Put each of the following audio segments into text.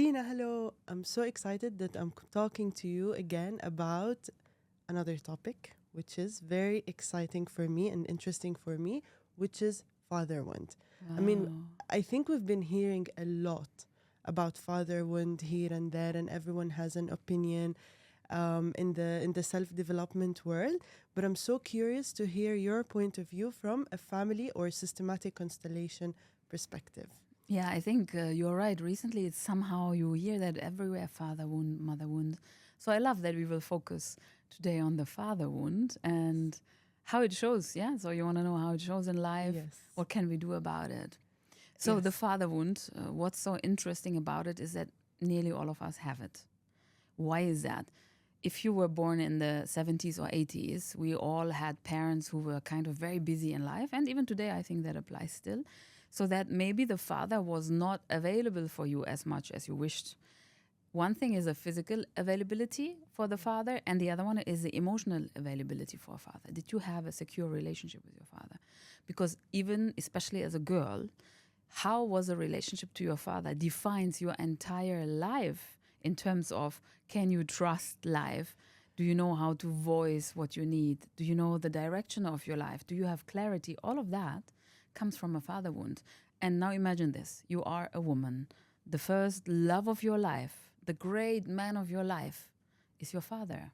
Tina, hello. I'm so excited that I'm talking to you again about another topic, which is very exciting for me and interesting for me, which is fatherhood. I mean, Wow. I think we've been hearing a lot about fatherhood here and there, and everyone has an opinion in the self-development world. But I'm so curious to hear your point of view from a family or systematic constellation perspective. Yeah, I think you're right. Recently, it's somehow you hear that everywhere, father wound, mother wound. So I love that we will focus today on the father wound and how it shows. Yeah, so you want to know how it shows in life. Yes. What can we do about it? So the Yes. father wound, what's so interesting about it is that nearly all of us have it. Why is that? If you were born in the 70s or 80s, we all had parents who were kind of very busy in life. And even today, I think that applies still. So that maybe the father was not available for you as much as you wished. One thing is a physical availability for the father, and the other one is the emotional availability for a father. Did you have a secure relationship with your father? Because even, especially as a girl, how was a relationship to your father defines your entire life in terms of can you trust life? Do you know how to voice what you need? Do you know the direction of your life? Do you have clarity? All of that comes from a father wound. And now imagine this, you are a woman. The first love of your life, the great man of your life is your father.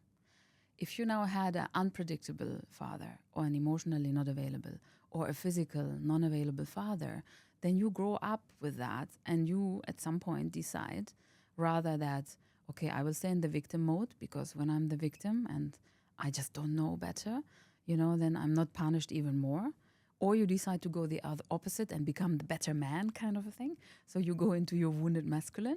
If you now had an unpredictable father or an emotionally not available or a physical non-available father, then you grow up with that and you at some point decide rather that, okay, I will stay in the victim mode because when I'm the victim and I just don't know better, then I'm not punished even more. Or you decide to go the other opposite and become the better man kind of a thing. So you go into your wounded masculine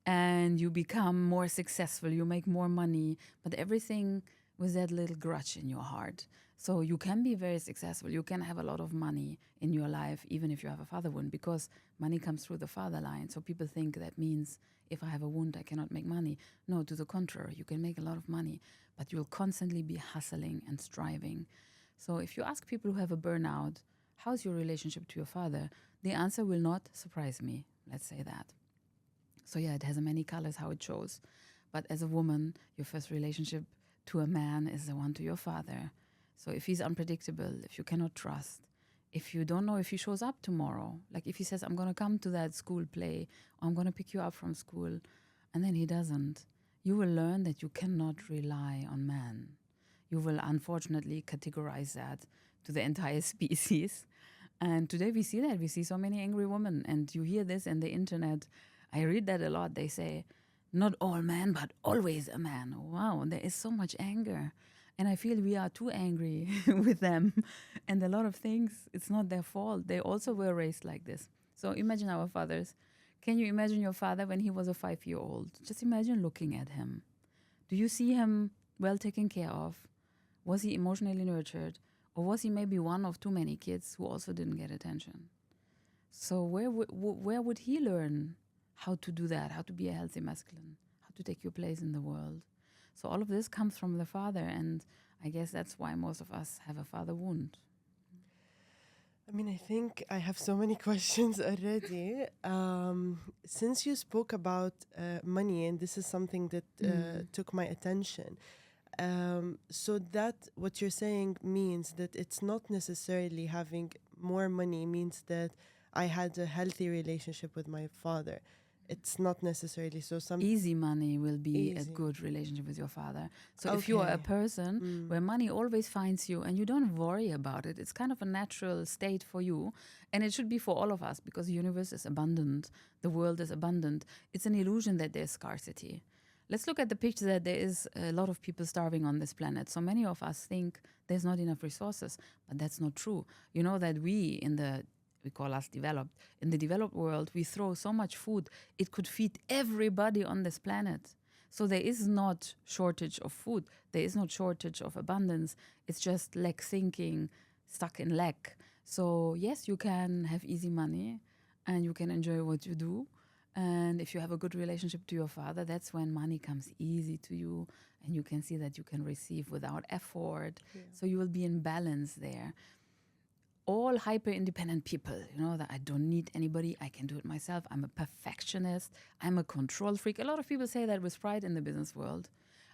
and you become more successful, you make more money, but everything with that little grudge in your heart. So you can be very successful, you can have a lot of money in your life, even if you have a father wound, because money comes through the father line. So people think that means if I have a wound, I cannot make money. No, to the contrary, you can make a lot of money, but you'll constantly be hustling and striving. So if you ask people who have a burnout, how's your relationship to your father? The answer will not surprise me, let's say that. So yeah, it has many colors how it shows. But as a woman, your first relationship to a man is the one to your father. So if he's unpredictable, if you cannot trust, if you don't know if he shows up tomorrow, like if he says, I'm going to come to that school play, or I'm going to pick you up from school, and then he doesn't, you will learn that you cannot rely on man. You will unfortunately categorize that to the entire species. And today we see that. We see so many angry women. And you hear this in the internet. I read that a lot. They say, not all men, but always a man. Wow, there is so much anger. And I feel we are too angry with them. And a lot of things, it's not their fault. They also were raised like this. So imagine our fathers. Can you imagine your father when he was a 5-year-old? Just imagine looking at him. Do you see him well taken care of? Was he emotionally nurtured? Or was he maybe one of too many kids who also didn't get attention? So where would he learn how to do that, how to be a healthy masculine, how to take your place in the world? So all of this comes from the father, and I guess that's why most of us have a father wound. I mean, I think I have so many questions already. Since you spoke about money, and this is something that took my attention, so that what you're saying means that it's not necessarily having more money means that I had a healthy relationship with my father. It's not necessarily so. Easy money will be a Easy. good relationship with your father. So if you are a Okay. person where money always finds you and you don't worry about it, it's kind of a natural state for you. And it should be for all of us because the universe is abundant, the world is abundant. It's an illusion that there's scarcity. Let's look at the picture that there is a lot of people starving on this planet. So many of us think there's not enough resources, but that's not true. You know that we call us developed. In the developed world, we throw so much food, it could feed everybody on this planet. So there is not shortage of food. There is not shortage of abundance. It's just lack thinking, stuck in lack. So yes, you can have easy money and you can enjoy what you do. And if you have a good relationship to your father, that's when money comes easy to you and you can see that you can receive without effort. Yeah. So you will be in balance there. all hyper independent people, that I don't need anybody, I can do it myself, I'm a perfectionist, I'm a control freak. A lot of people say that with pride in the business world.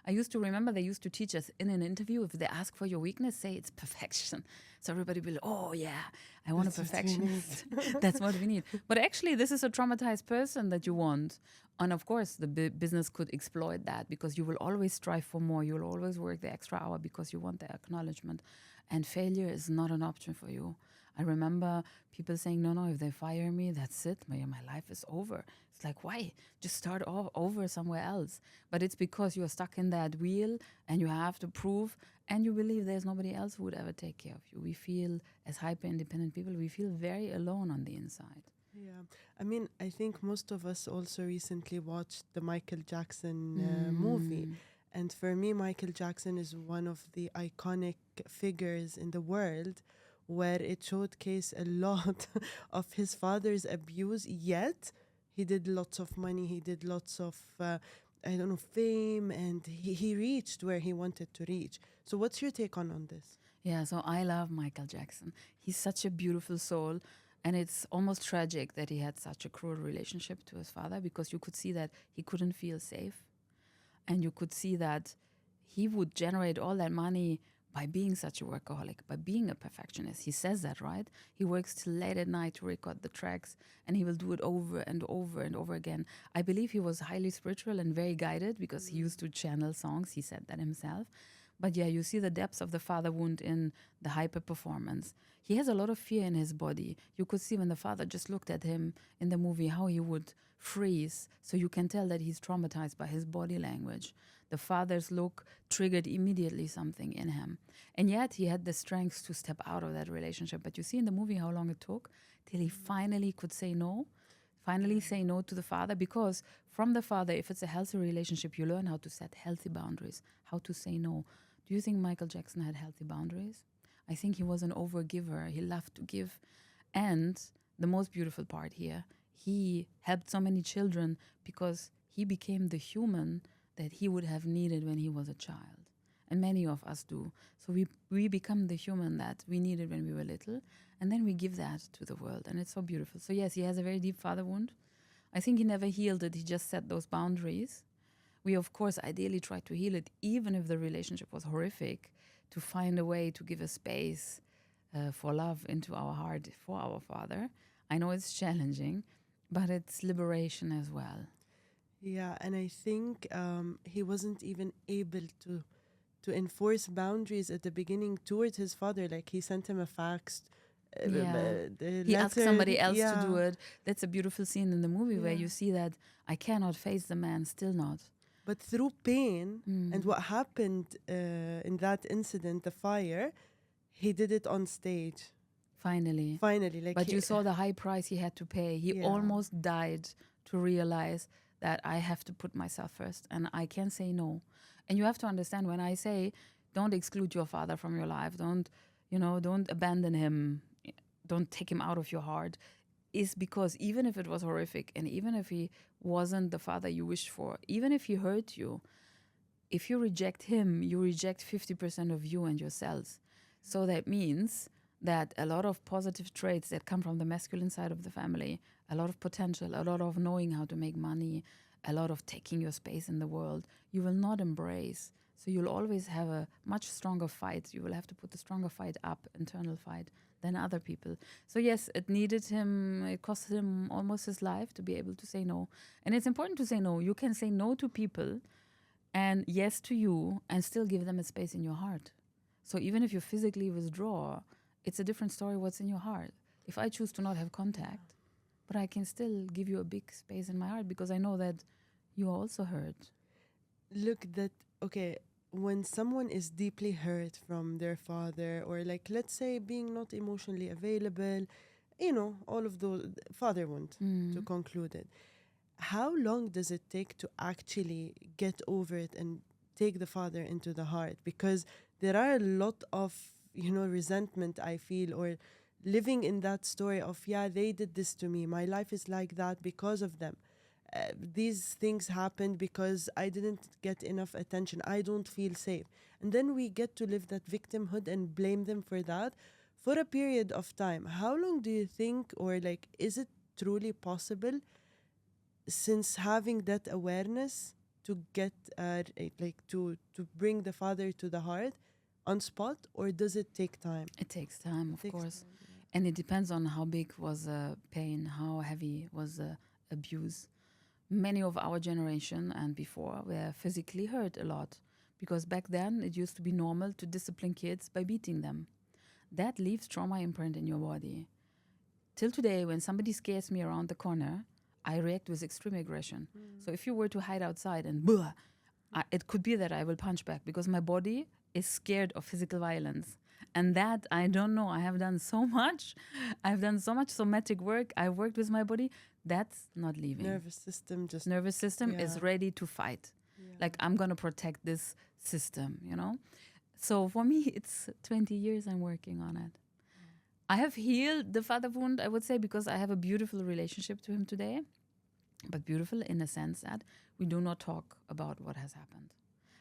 I used to remember they used to teach us in an interview, if they ask for your weakness, say it's perfection. So everybody will, oh yeah, I want a perfectionist. That's what we need. But actually, this is a traumatized person that you want. And of course, the business could exploit that, because you will always strive for more. You will always work the extra hour because you want the acknowledgement. And failure is not an option for you. I remember people saying, no, if they fire me, that's it. My life is over. It's like, why? Just start over somewhere else. But it's because you're stuck in that wheel and you have to prove, and you believe there's nobody else who would ever take care of you. We feel, as hyper-independent people, we feel very alone on the inside. Yeah, I mean, I think most of us also recently watched the Michael Jackson movie. And for me, Michael Jackson is one of the iconic figures in the world, where it showcased a lot of his father's abuse, yet he did lots of money, he did lots of, fame, and he reached where he wanted to reach. So what's your take on this? Yeah, so I love Michael Jackson. He's such a beautiful soul. And it's almost tragic that he had such a cruel relationship to his father, because you could see that he couldn't feel safe. And you could see that he would generate all that money by being such a workaholic, by being a perfectionist. He says that, right? He works till late at night to record the tracks, and he will do it over and over and over again. I believe he was highly spiritual and very guided, because he used to channel songs. He said that himself. But yeah, you see the depths of the father wound in the hyper performance. He has a lot of fear in his body. You could see when the father just looked at him in the movie how he would freeze. So you can tell that he's traumatized by his body language. The father's look triggered immediately something in him. And yet he had the strength to step out of that relationship. But you see in the movie how long it took till he finally could say no. Finally say no to the father, because from the father, if it's a healthy relationship, you learn how to set healthy boundaries, how to say no. Do you think Michael Jackson had healthy boundaries? I think he was an overgiver. He loved to give. And the most beautiful part here, he helped so many children because he became the human that he would have needed when he was a child. And many of us do. So we become the human that we needed when we were little, and then we give that to the world. And it's so beautiful. So yes, he has a very deep father wound. I think he never healed it. He just set those boundaries. We, of course, ideally try to heal it, even if the relationship was horrific, to find a way to give a space for love into our heart for our father. I know it's challenging, but it's liberation as well. Yeah, and I think he wasn't even able to enforce boundaries at the beginning towards his father. Like, he sent him a fax. He asked somebody else to do it. That's a beautiful scene in the movie where you see that I cannot face the man, still not. But through pain and what happened in that incident, the fire, he did it on stage. Finally. Like, but you saw the high price he had to pay. He almost died to realize that I have to put myself first and I can say no. And you have to understand, when I say don't exclude your father from your life, don't abandon him, don't take him out of your heart, is because even if it was horrific and even if he wasn't the father you wished for, even if he hurt you, if you reject him, you reject 50% of you and your cells. So that means that a lot of positive traits that come from the masculine side of the family, a lot of potential, a lot of knowing how to make money, a lot of taking your space in the world, you will not embrace. So you'll always have a much stronger fight. You will have to put the stronger fight up, internal fight, than other people. So yes, it costed him almost his life to be able to say no. And it's important to say no. You can say no to people and yes to you and still give them a space in your heart. So even if you physically withdraw, it's a different story what's in your heart. If I choose to not have contact, but I can still give you a big space in my heart because I know that you are also hurt. Look, when someone is deeply hurt from their father, or like, let's say, being not emotionally available, all of those, father wound, to conclude it, how long does it take to actually get over it and take the father into the heart? Because there are a lot of, resentment, I feel, or living in that story of, they did this to me, my life is like that because of them. These things happened because I didn't get enough attention. I don't feel safe. And then we get to live that victimhood and blame them for that for a period of time. How long do you think, or like, is it truly possible, since having that awareness, to get to bring the father to the heart on spot, or does it take time? It takes time, of Takes course. time, yeah. And it depends on how big was the pain, how heavy was the abuse. Many of our generation and before were physically hurt a lot because back then it used to be normal to discipline kids by beating them. That leaves trauma imprint in your body. Till today, when somebody scares me around the corner, I react with extreme aggression. So if you were to hide outside and blah, it could be that I will punch back because my body is scared of physical violence. And that, I don't know, I have done so much. I've done so much somatic work. I've worked with my body. That's not leaving. Nervous system just Nervous system is yeah. ready to fight. Yeah. Like, I'm going to protect this system, you know? So for me, it's 20 years I'm working on it. I have healed the father wound, I would say, because I have a beautiful relationship to him today. But beautiful in the sense that we do not talk about what has happened.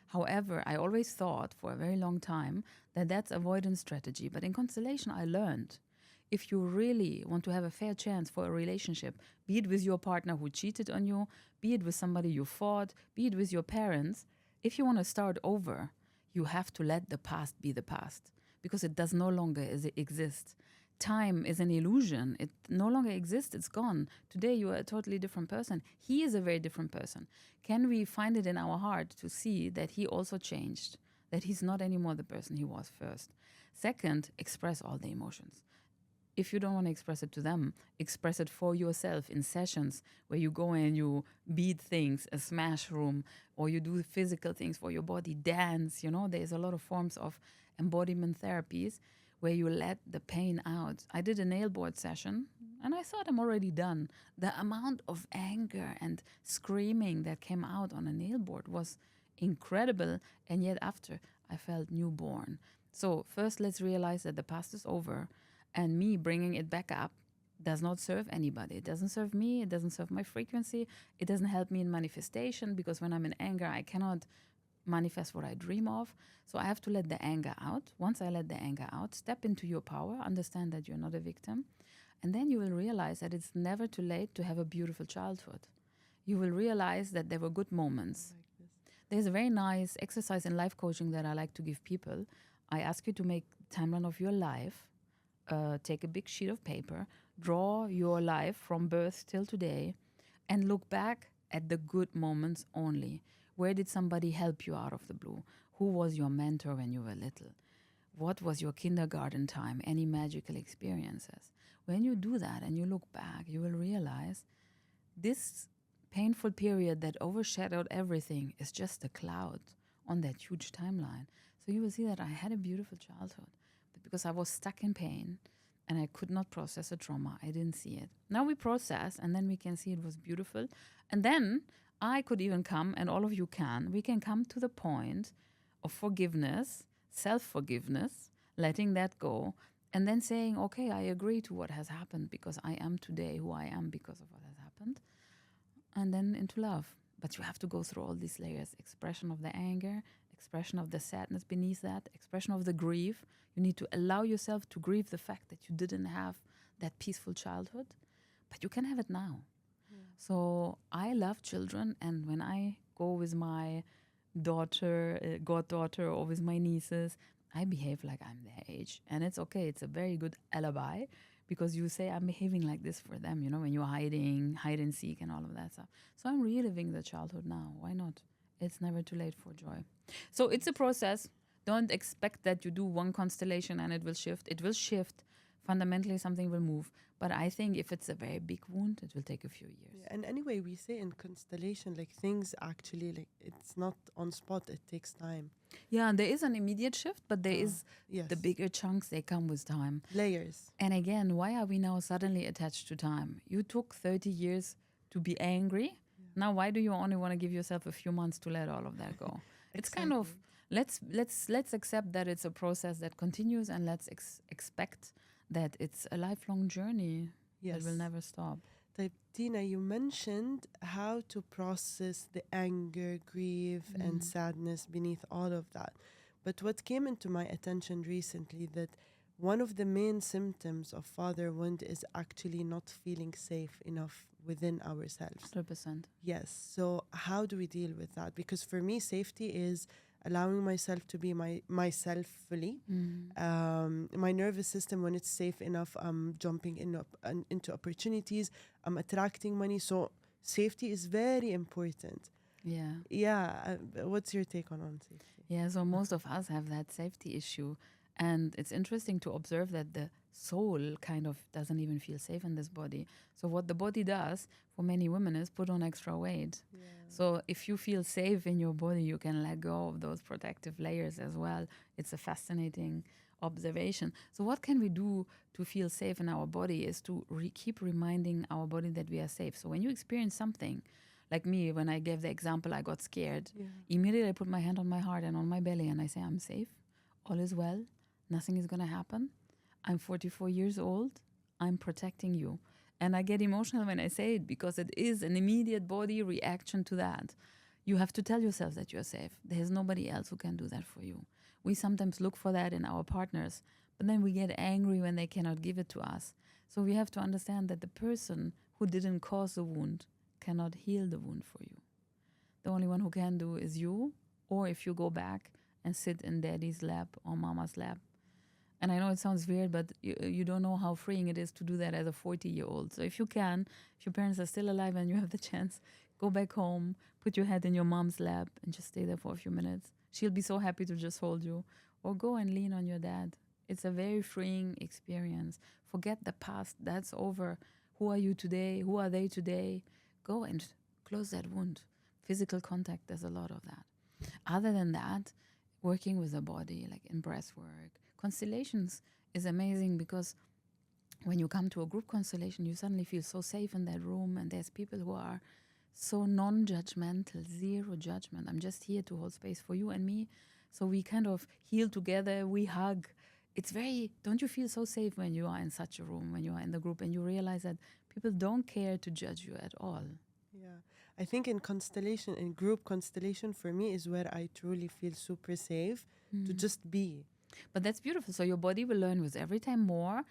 However, I always thought for a very long time that that's avoidance strategy. But in Constellation, I learned if you really want to have a fair chance for a relationship, be it with your partner who cheated on you, be it with somebody you fought, be it with your parents, if you want to start over, you have to let the past be the past because it does no longer exist. Time is an illusion. It no longer exists. It's gone. Today, you are a totally different person. He is a very different person. Can we find it in our heart to see that he also changed, that he's not anymore the person he was first? Second, express all the emotions. If you don't want to express it to them, express it for yourself in sessions where you go and you beat things, a smash room, or you do physical things for your body, dance, you know, there's a lot of forms of embodiment therapies where you let the pain out. I did a nail board session and I thought I'm already done. The amount of anger and screaming that came out on a nail board was incredible. And yet after, I felt newborn. So first, let's realize that the past is over and me bringing it back up does not serve anybody. It doesn't serve me. It doesn't serve my frequency. It doesn't help me in manifestation because when I'm in anger, I cannot manifest what I dream of. So I have to let the anger out. Once I let the anger out, step into your power, understand that you're not a victim. And then you will realize that it's never too late to have a beautiful childhood. You will realize that there were good moments. There's a very nice exercise in life coaching that I like to give people. I ask you to make a timeline of your life, take a big sheet of paper, draw your life from birth till today, and look back at the good moments only. Where did somebody help you out of the blue? Who was your mentor when you were little? What was your kindergarten time? Any magical experiences? When you do that and you look back, you will realize this painful period that overshadowed everything is just a cloud on that huge timeline. So you will see that I had a beautiful childhood, but because I was stuck in pain and I could not process a trauma, I didn't see it. Now we process and then we can see it was beautiful. And then I could even come, and all of you can, we can come to the point of forgiveness, self-forgiveness, letting that go, and then saying, okay, I agree to what has happened because I am today who I am because of what has happened, and then into love. But you have to go through all these layers, expression of the anger, expression of the sadness beneath that, expression of the grief. You need to allow yourself to grieve the fact that you didn't have that peaceful childhood, but you can have it now. So I love children, and when I go with my daughter, goddaughter, or with my nieces, I behave like I'm their age. And it's okay. It's a very good alibi because you say I'm behaving like this for them, you know, when you're hiding, hide and seek and all of that stuff. So I'm reliving the childhood now. Why not? It's never too late for joy. So it's a process. Don't expect that you do one constellation and it will shift. It will shift. Fundamentally, something will move. But I think if it's a very big wound, it will take a few years. Yeah, and anyway, we say in constellation, like things actually, like it's not on spot. It takes time. Yeah, there is an immediate shift, but there is Yes. the bigger chunks, they come with time. Layers. And again, why are we now suddenly attached to time? You took 30 years to be angry. Yeah. Now, why do you only want to give yourself a few months to let all of that go? It's kind of, let's accept that it's a process that continues, and let's expect that it's a lifelong journey that will never stop. Tina, you mentioned how to process the anger, grief, and sadness beneath all of that. But what came into my attention recently that one of the main symptoms of fatherhood is actually not feeling safe enough within ourselves. 100%. Yes. So how do we deal with that? Because for me, safety is allowing myself to be myself fully. My nervous system, when it's safe enough, I'm jumping into opportunities. I'm attracting money. So safety is very important. Yeah. Yeah. What's your take on safety? Yeah, so most of us have that safety issue. And it's interesting to observe that the soul kind of doesn't even feel safe in this body. So, what the body does for many women is put on extra weight. Yeah. So, if you feel safe in your body, you can let go of those protective layers as well. It's a fascinating observation. So, what can we do to feel safe in our body is to keep reminding our body that we are safe. So, when you experience something, like me, when I gave the example, I got scared. Yeah. Immediately, I put my hand on my heart and on my belly, and I say, I'm safe. All is well. Nothing is going to happen. I'm 44 years old. I'm protecting you. And I get emotional when I say it because it is an immediate body reaction to that. You have to tell yourself that you're safe. There's nobody else who can do that for you. We sometimes look for that in our partners, but then we get angry when they cannot give it to us. So we have to understand that the person who didn't cause the wound cannot heal the wound for you. The only one who can do is you, or if you go back and sit in daddy's lap or mama's lap. And I know it sounds weird, but you don't know how freeing it is to do that as a 40-year-old. So if you can, if your parents are still alive and you have the chance, go back home, put your head in your mom's lap and just stay there for a few minutes. She'll be so happy to just hold you. Or go and lean on your dad. It's a very freeing experience. Forget the past. That's over. Who are you today? Who are they today? Go and close that wound. Physical contact, there's a lot of that. Other than that, working with the body, like in breath work. Constellations is amazing because when you come to a group constellation, you suddenly feel so safe in that room, and there's people who are so non-judgmental, zero judgment. I'm just here to hold space for you and me. So we kind of heal together, we hug. It's very, don't you feel so safe when you are in such a room, when you are in the group and you realize that people don't care to judge you at all? Yeah. I think in group constellation, for me is where I truly feel super safe to just be. But that's beautiful. So your body will learn with every time more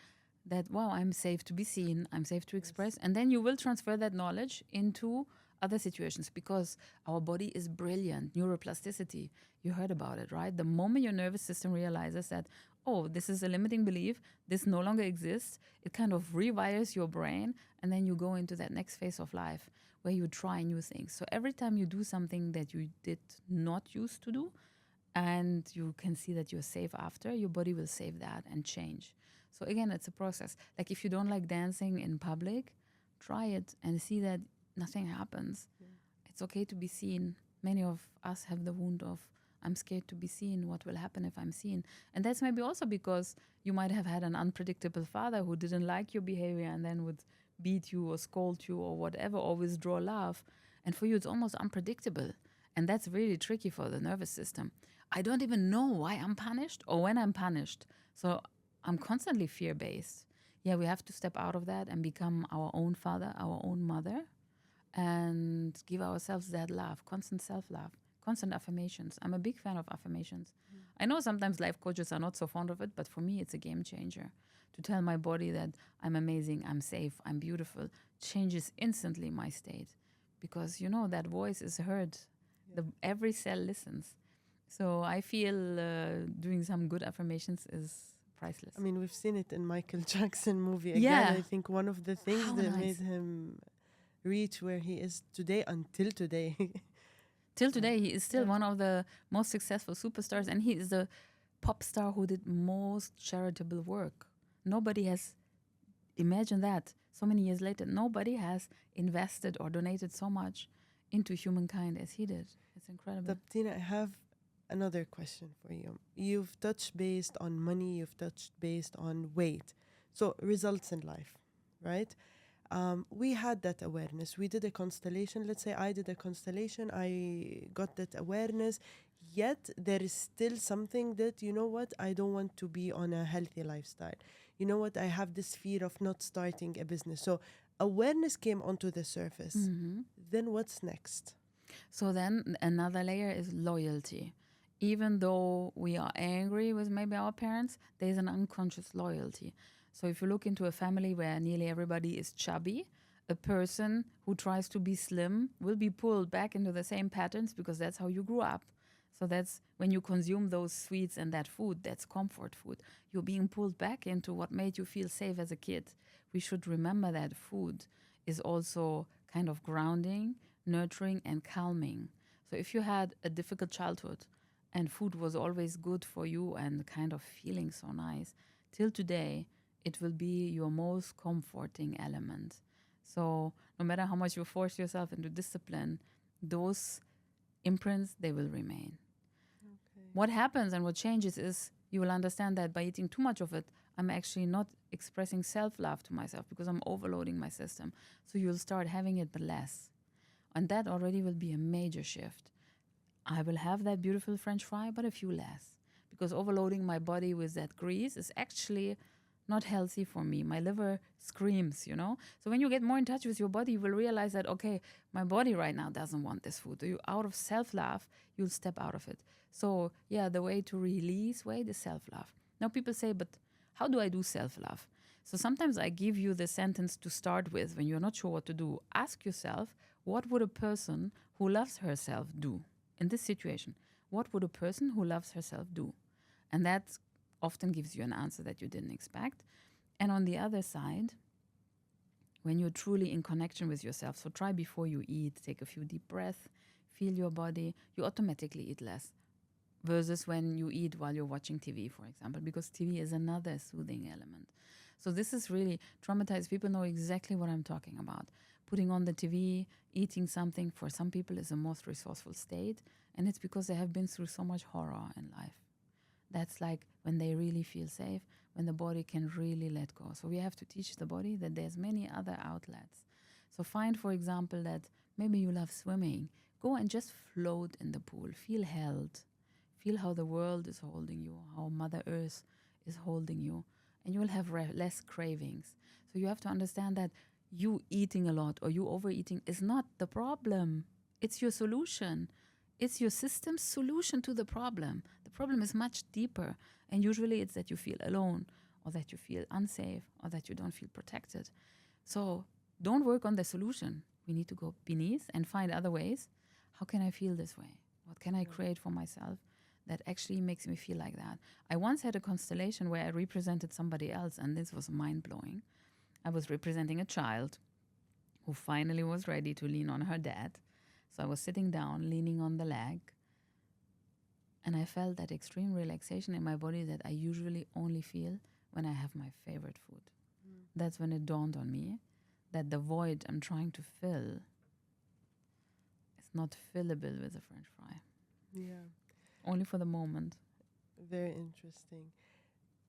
that, wow, I'm safe to be seen, I'm safe to express. And then you will transfer that knowledge into other situations because our body is brilliant. Neuroplasticity, you heard about it, right? The moment your nervous system realizes that, oh, this is a limiting belief, this no longer exists, it kind of rewires your brain, and then you go into that next phase of life where you try new things. So every time you do something that you did not used to do, and you can see that you're safe after, your body will save that and change. So again, it's a process. Like if you don't like dancing in public, try it and see that nothing happens. Yeah. It's okay to be seen. Many of us have the wound of, I'm scared to be seen. What will happen if I'm seen? And that's maybe also because you might have had an unpredictable father who didn't like your behavior and then would beat you or scold you or whatever, or withdraw love. And for you, it's almost unpredictable. And that's really tricky for the nervous system. I don't even know why I'm punished or when I'm punished. So I'm constantly fear-based. Yeah, we have to step out of that and become our own father, our own mother, and give ourselves that love, constant self-love, constant affirmations. I'm a big fan of affirmations. I know sometimes life coaches are not so fond of it, but for me, it's a game changer. To tell my body that I'm amazing, I'm safe, I'm beautiful, changes instantly my state. Because, you know, that voice is heard. Yeah. Every cell listens. So I feel doing some good affirmations is priceless. I mean, we've seen it in Michael Jackson movie again. Yeah. I think one of the things made him reach where he is today until today. Till today, he is still one of the most successful superstars, and he is the pop star who did most charitable work. Nobody has, imagine that, so many years later, nobody has invested or donated so much into humankind as he did. It's incredible. Tina, I have another question for you. You've touched based on money, you've touched based on weight. So results in life, right? We had that awareness. We did a constellation. Let's say I did a constellation. I got that awareness. Yet there is still something that, you know what, I don't want to be on a healthy lifestyle. You know what, I have this fear of not starting a business. So awareness came onto the surface. Mm-hmm. Then what's next? So then another layer is loyalty. even though we are angry with maybe our parents, there's an unconscious loyalty. So if you look into a family where nearly everybody is chubby, a person who tries to be slim will be pulled back into the same patterns because that's how you grew up. So that's when you consume those sweets and that food, that's comfort food. You're being pulled back into what made you feel safe as a kid. We should remember that food is also kind of grounding, nurturing, and calming. So if you had a difficult childhood and food was always good for you and kind of feeling so nice, till today, it will be your most comforting element. So no matter how much you force yourself into discipline, those imprints, they will remain. Okay. What happens and what changes is you will understand that by eating too much of it, I'm actually not expressing self-love to myself because I'm overloading my system. So you'll start having it but less. And that already will be a major shift. I will have that beautiful French fry, but a few less. Because overloading my body with that grease is actually not healthy for me. My liver screams, you know? So when you get more in touch with your body, you will realize that, okay, my body right now doesn't want this food. You, out of self-love, you'll step out of it. So yeah, the way to release weight is self-love. Now people say, but how do I do self-love? So sometimes I give you the sentence to start with when you're not sure what to do. Ask yourself, what would a person who loves herself do in this situation? What would a person who loves herself do? And that often gives you an answer that you didn't expect. And on the other side, when you're truly in connection with yourself, so try before you eat, take a few deep breaths, feel your body, you automatically eat less. Versus when you eat while you're watching TV, for example, because TV is another soothing element. So this is really traumatized people know exactly what I'm talking about. Putting on the TV, eating something for some people is the most resourceful state, and it's because they have been through so much horror in life. That's like when they really feel safe, when the body can really let go. So we have to teach the body that there's many other outlets. So find, for example, that maybe you love swimming. Go and just float in the pool. Feel held. Feel how the world is holding you, how Mother Earth is holding you. And you will have less cravings. So you have to understand that you eating a lot or you overeating is not the problem. It's your solution. It's your system's solution to the problem. The problem is much deeper. And usually it's that you feel alone or that you feel unsafe or that you don't feel protected. So don't work on the solution. We need to go beneath and find other ways. How can I feel this way? What can I create for myself that actually makes me feel like that? I once had a constellation where I represented somebody else, and this was mind-blowing. I was representing a child who finally was ready to lean on her dad. So I was sitting down, leaning on the leg, and I felt that extreme relaxation in my body that I usually only feel when I have my favorite food. That's when it dawned on me that the void I'm trying to fill is not fillable with a French fry. Yeah. Only for the moment. Very interesting.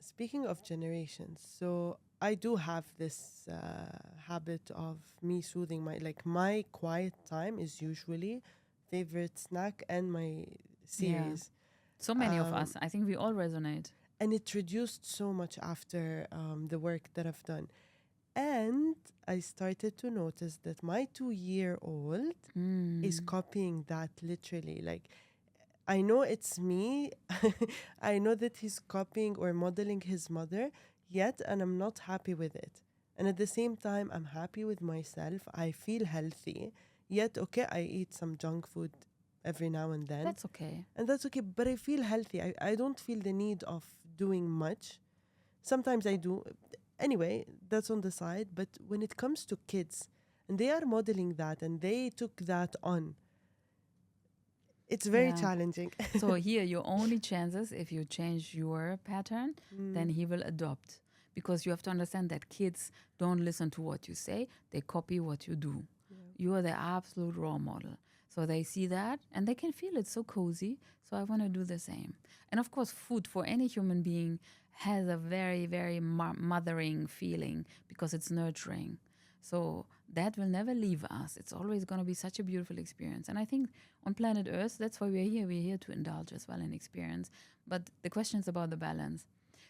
Speaking of generations, so I do have this habit of me soothing my quiet time is usually favorite snack and my series. So many of us, I think we all resonate. And it reduced so much after the work that I've done. And I started to notice that my 2-year-old is copying that literally. Like, I know it's me. I know that he's copying or modeling his mother, yet, and I'm not happy with it. And at the same time, I'm happy with myself. I feel healthy, yet, okay, I eat some junk food every now and then. That's okay. And that's okay, but I feel healthy. I don't feel the need of doing much. Sometimes I do. Anyway, that's on the side. But when it comes to kids, and they are modeling that, and they took that on, it's very challenging. So here, your only chances, if you change your pattern, then he will adopt. Because you have to understand that kids don't listen to what you say, they copy what you do. Yeah. You are the absolute role model. So they see that and they can feel it so cozy. So I want to do the same. And of course, food for any human being has a very, very mothering feeling because it's nurturing. So that will never leave us. It's always going to be such a beautiful experience. And I think on planet Earth, that's why we're here. We're here to indulge as well in experience. But the question is about the balance.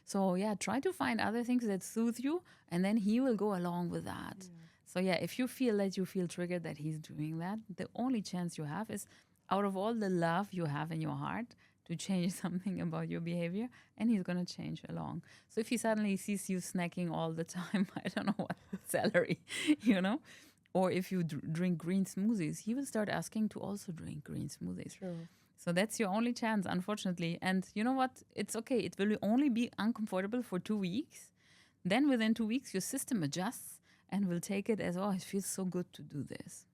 So yeah, try to find other things that soothe you, and then he will go along with that. Yeah. So yeah, if you feel that you feel triggered that he's doing that, the only chance you have is out of all the love you have in your heart to change something about your behavior, and he's going to change along. So if he suddenly sees you snacking all the time, I don't know what salary, you know, or if you drink green smoothies, he will start asking to also drink green smoothies. True. So that's your only chance, unfortunately. And you know what? It's okay. It will only be uncomfortable for 2 weeks. Then within 2 weeks, your system adjusts and will take it as, oh, it feels so good to do this.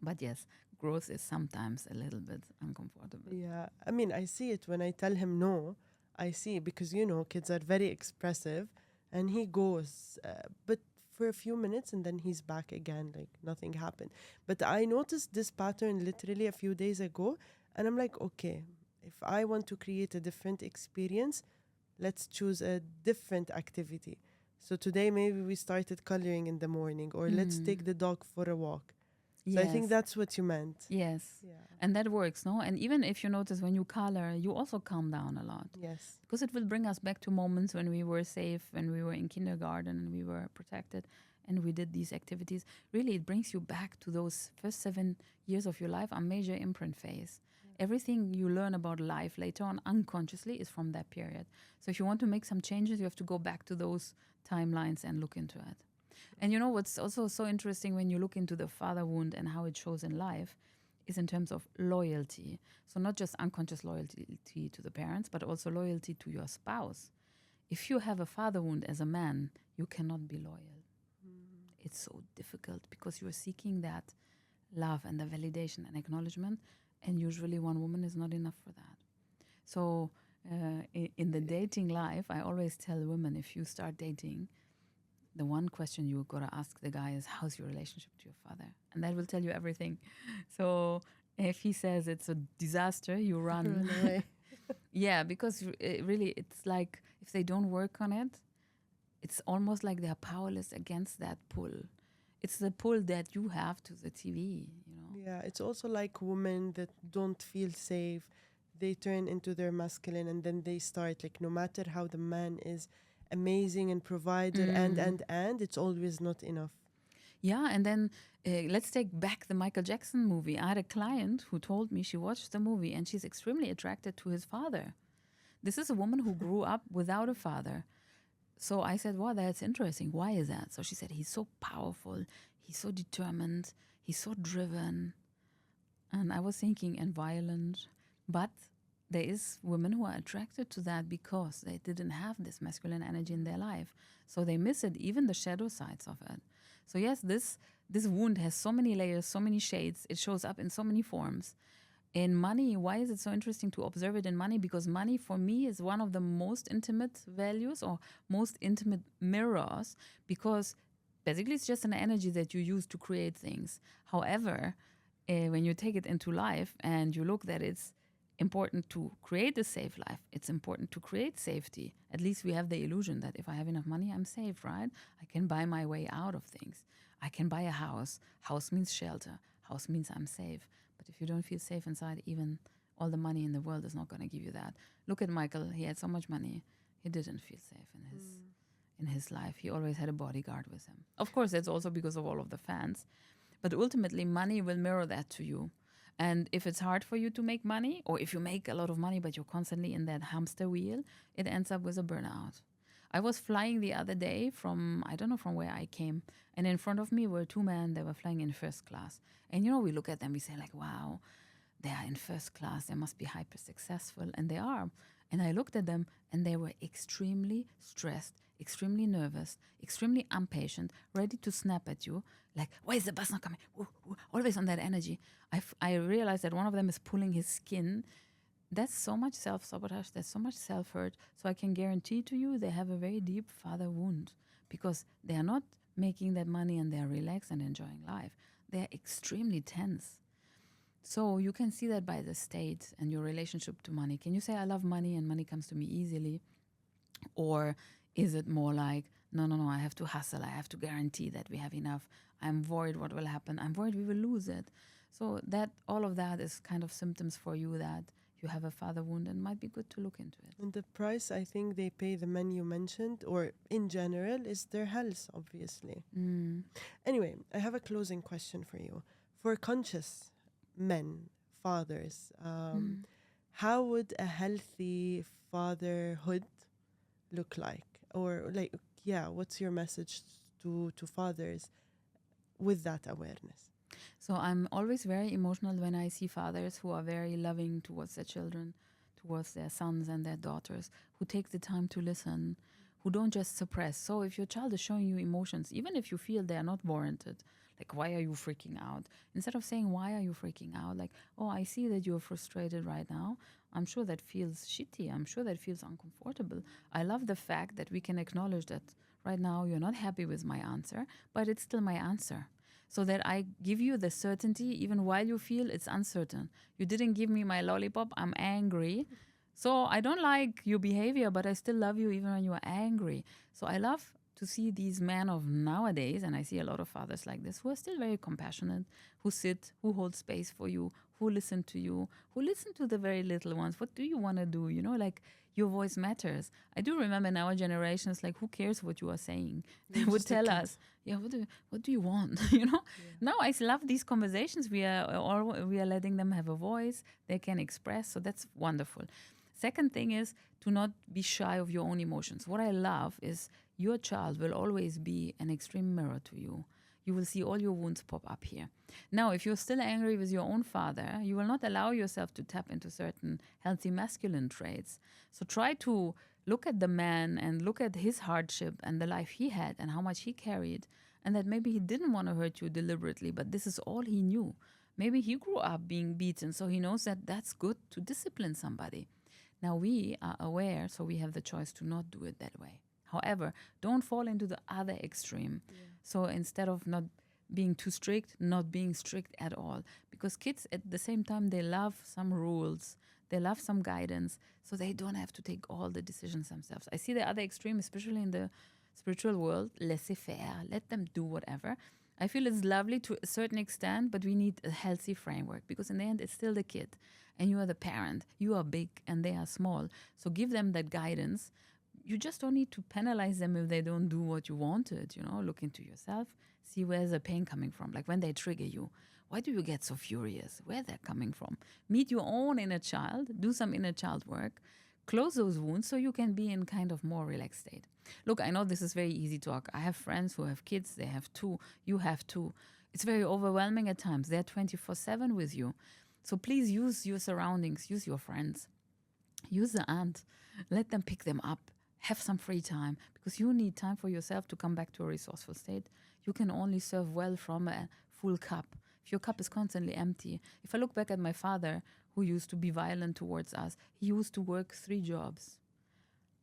But yes, growth is sometimes a little bit uncomfortable. Yeah, I mean, I see it when I tell him no. I see because, you know, kids are very expressive and he goes, but for a few minutes and then he's back again, like nothing happened. But I noticed this pattern literally a few days ago and I'm like, okay, if I want to create a different experience, let's choose a different activity. So today maybe we started coloring in the morning or let's take the dog for a walk. So I think that's what you meant. Yes. Yeah. And that works, no? And even if you notice when you color, you also calm down a lot. Yes. Because it will bring us back to moments when we were safe, when we were in kindergarten and we were protected and we did these activities. Really, it brings you back to those first 7 years of your life, a major imprint phase. Everything you learn about life later on unconsciously is from that period. So if you want to make some changes, you have to go back to those timelines and look into it. And you know what's also so interesting when you look into the father wound and how it shows in life is in terms of loyalty. So not just unconscious loyalty to the parents, but also loyalty to your spouse. If you have a father wound as a man, you cannot be loyal. It's so difficult because you're seeking that love and the validation and acknowledgement, and usually one woman is not enough for that. So in the dating life, I always tell women, if you start dating, the one question you got to ask the guy is, how's your relationship to your father? And that will tell you everything. So if he says it's a disaster, you run. Run away. Yeah, because really it's like if they don't work on it, it's almost like they're powerless against that pull. It's the pull that you have to the TV, you know? Yeah, it's also like women that don't feel safe. They turn into their masculine and then they start, like, no matter how the man is amazing and provider and it's always not enough. Yeah, and then let's take back the Michael Jackson movie. I had a client who told me she watched the movie and she's extremely attracted to his father. This is a woman who grew up without a father. So I said, wow, that's interesting. Why is that? So she said, he's so powerful. He's so determined. He's so driven. And I was thinking, and violent. But there is women who are attracted to that because they didn't have this masculine energy in their life. So they miss it, even the shadow sides of it. So yes, this wound has so many layers, so many shades. It shows up in so many forms. In money, why is it so interesting to observe it in money? Because money for me is one of the most intimate values or most intimate mirrors, because basically it's just an energy that you use to create things. However, when you take it into life and you look that it's important to create a safe life, it's important to create safety. At least we have the illusion that if I have enough money, I'm safe, right? I can buy my way out of things. I can buy a house. House means shelter. House means I'm safe. But if you don't feel safe inside, even all the money in the world is not going to give you that. Look at Michael. He had so much money. He didn't feel safe in his life. He always had a bodyguard with him. Of course, that's also because of all of the fans. But ultimately, money will mirror that to you. And if it's hard for you to make money, or if you make a lot of money, but you're constantly in that hamster wheel, it ends up with a burnout. I was flying the other day I don't know from where I came, and in front of me were two men. They were flying in first class. And, you know, we look at them, we say like, wow, they are in first class. They must be hyper successful. And they are. And I looked at them and they were extremely stressed, extremely nervous, extremely impatient, ready to snap at you. Like, why is the bus not coming? Ooh, ooh, always on that energy. I realized that one of them is pulling his skin. That's so much self-sabotage. That's so much self-hurt. So I can guarantee to you they have a very deep father wound, because they are not making that money and they're relaxed and enjoying life. They're extremely tense. So you can see that by the state and your relationship to money. Can you say, I love money and money comes to me easily? Or is it more like, no, I have to hustle. I have to guarantee that we have enough. I'm worried what will happen. I'm worried we will lose it. So that all of that is kind of symptoms for you that you have a father wound, and might be good to look into it. And the price I think they pay, the men you mentioned, or in general, is their health, obviously. Anyway, I have a closing question for you. For conscious men, fathers, how would a healthy fatherhood look like? Or like, yeah, what's your message to fathers with that awareness? So I'm always very emotional when I see fathers who are very loving towards their children, towards their sons and their daughters, who take the time to listen, who don't just suppress. So if your child is showing you emotions, even if you feel they are not warranted, like, why are you freaking out? Instead of saying, why are you freaking out? Like, oh, I see that you're frustrated right now. I'm sure that feels shitty. I'm sure that feels uncomfortable. I love the fact that we can acknowledge that right now you're not happy with my answer, but it's still my answer, so that I give you the certainty even while you feel it's uncertain. You didn't give me my lollipop, I'm angry. So I don't like your behavior, but I still love you even when you're angry. So I love to see these men of nowadays, and I see a lot of fathers like this, who are still very compassionate, who sit, who hold space for you, who listen to you, who listen to the very little ones. What do you want to do? You know, like, your voice matters. I do remember in our generations, like, who cares what you are saying? They You're would just a tell kid. us, yeah, what do you want? You know. Now I love these conversations. We are letting them have a voice. They can express. So that's wonderful. Second thing is to not be shy of your own emotions. What I love is your child will always be an extreme mirror to you. You will see all your wounds pop up here. Now, if you're still angry with your own father, you will not allow yourself to tap into certain healthy masculine traits. So try to look at the man and look at his hardship and the life he had and how much he carried, and that maybe he didn't want to hurt you deliberately, but this is all he knew. Maybe he grew up being beaten, so he knows that that's good to discipline somebody. Now we are aware, so we have the choice to not do it that way. However, don't fall into the other extreme. So instead of not being too strict, not being strict at all. Because kids, at the same time, they love some rules, they love some guidance, so they don't have to take all the decisions themselves. I see the other extreme, especially in the spiritual world, laissez faire, let them do whatever. I feel it's lovely to a certain extent, but we need a healthy framework, because in the end, it's still the kid and you are the parent. You are big and they are small. So give them that guidance. You just don't need to penalize them if they don't do what you wanted. You know, look into yourself, see where's the pain coming from. Like when they trigger you, why do you get so furious? Where they're coming from? Meet your own inner child, do some inner child work, close those wounds so you can be in kind of more relaxed state. Look, I know this is very easy talk. I have friends who have kids, they have two, you have two. It's very overwhelming at times. They're 24/7 with you. So please use your surroundings, use your friends, use the aunt, let them pick them up, have some free time, because you need time for yourself to come back to a resourceful state. You can only serve well from a full cup. If your cup is constantly empty, if I look back at my father, who used to be violent towards us, he used to work 3 jobs.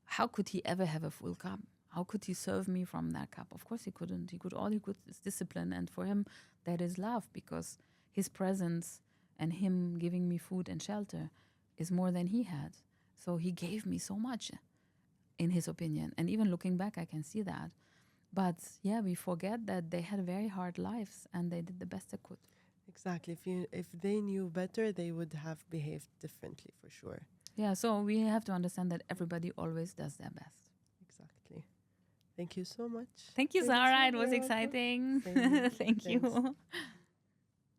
How could he ever have a full cup? How could he serve me from that cup? Of course he couldn't. All he could is discipline, and for him that is love, because his presence and him giving me food and shelter is more than he had. So he gave me so much, in his opinion. And even looking back, I can see that. But yeah, we forget that they had very hard lives and they did the best they could. Exactly. If they knew better, they would have behaved differently for sure. Yeah, so we have to understand that everybody always does their best. Exactly. Thank you so much. Thank you, Thanks. Sarah. It You're was welcome. exciting. Same here. Thank Thanks. you.